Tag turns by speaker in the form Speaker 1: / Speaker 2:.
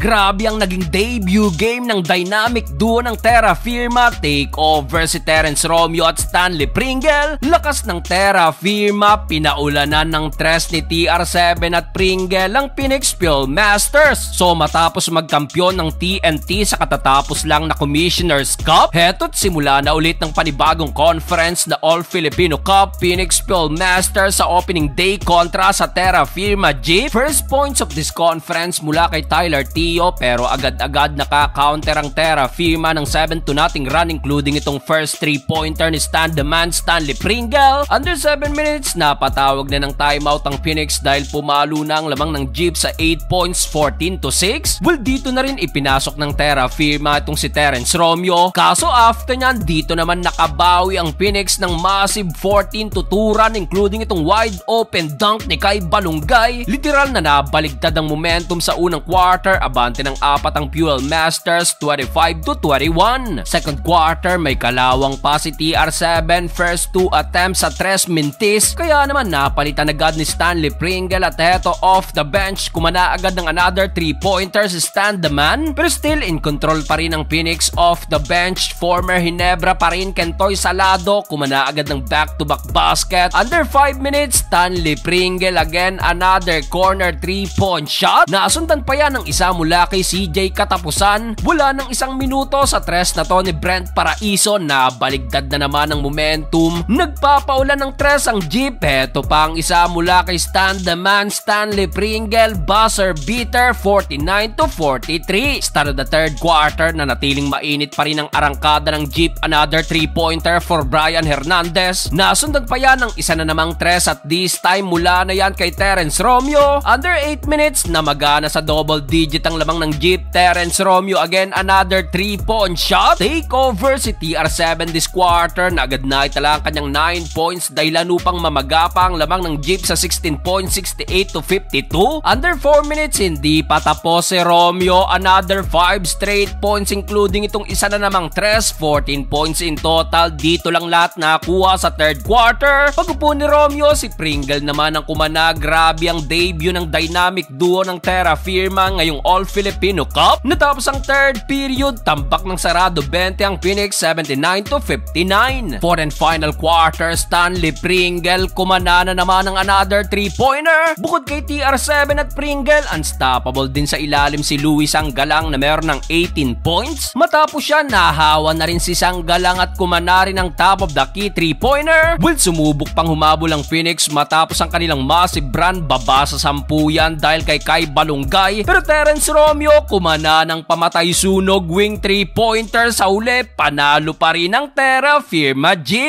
Speaker 1: Grabe ang naging debut game ng dynamic duo ng Terra Firma. Take over si Terence Romeo at Stanley Pringle. Lakas ng Terra Firma, pinaulanan ng tres ni TR7 at Pringle ang Phoenix Fuel Masters. So matapos magkampiyon ng TNT sa katatapos lang na Commissioner's Cup, heto't simula na ulit ng panibagong conference na All-Filipino Cup Phoenix Fuel Masters sa opening day kontra sa Terra Firma Jeep. First points of this conference mula kay Tyler Tio, pero agad-agad naka-counter ang Terra Firma ng 7-0 run, including itong first 3-pointer ni Stan the Man Stanley Pringle. Under 7 minutes, napatawag na ng timeout ang Phoenix dahil pumalo na ang lamang ng Jeep sa 8 points, 14-6. Well, dito na rin ipinasok ng Terra Firma itong si Terence Romeo. Kaso after nyan, dito naman nakabawi ang Phoenix ng massive 14-2 run, including itong wide open dunk ni Kai Balungay. Literal na nabaligtad ang momentum sa unang quarter. Abante ng 4 ang Fuel Masters, 25-21. Second quarter, may kalawang pa si TR7. First 2 attempts sa 3 mintis, kaya naman napalitan agad ni Stanley Pringle at heto off the bench, kumana agad ng another 3-pointer si Stan the Man. Pero still in control pa rin ang Phoenix off the bench. Former Hinebra pa rin Kentoy Salado, kumana agad ng back-to-back basket. Under 5 minutes, Stanley Pringle again, another corner 3-point shot. Nasundan pa yan ng isa mula kay CJ Katapusan. Wala ng isang minuto sa tres na to ni Brent Paraiso, nabaligtad na naman ang momentum. Nagpapaulan ng tres ang Jeep. Heto pa ang isa mula kay Stan the Man Stanley Pringle, buzzer beater, 49-43. Start of the third quarter, na natiling mainit pa rin ang arangkada ng Jeep. Another 3-pointer for Brian Hernandez. Nasundan pa yan ng isa na namang tres, at this time mula na yan kay Terence Romeo. Under 8 minutes, na magana sa double digit ang lamang ng Jeep. Terence Romeo again, another 3-point shot. Take over si TR7 this quarter, na agad na itala ang kanyang 9 points dahilan upang mamagapa ang lamang ng Jeep sa 16 points, 68-52. Under 4 minutes, hindi pa tapos si Romeo. Another 5 straight points, including itong isa na namang tres, 14 points in total. Dito lang lahat nakuha sa third quarter. Pag-upo ni Romeo, si Pringle naman ang kumana. Grabe ang debut ng dynamic duo ng Terra Firma ngayong All-Filipino Cup. Natapos ang third period, tambak ng sarado 20 ang Phoenix, 79-59. Fourth and final quarter, Stanley Pringle kumana na naman ng another 3-pointer. Bukod kay TR7 at Pringle, unstoppable din sa ilalim si Luis Sanggalang na meron ng 18 points. Matapos siya, nahawa na rin si Sanggalang at kumana rin ang top of the key 3-pointer. Well, sumubok pang humabol ang Phoenix matapos ang kanilang massive run. Baba sa 10 yan dahil kay Kai Balungay. Pero Terence Romeo kumana ng pamatay sunog wing 3-pointer sa uli. Panalo pa rin ang Terra Firma Jeep.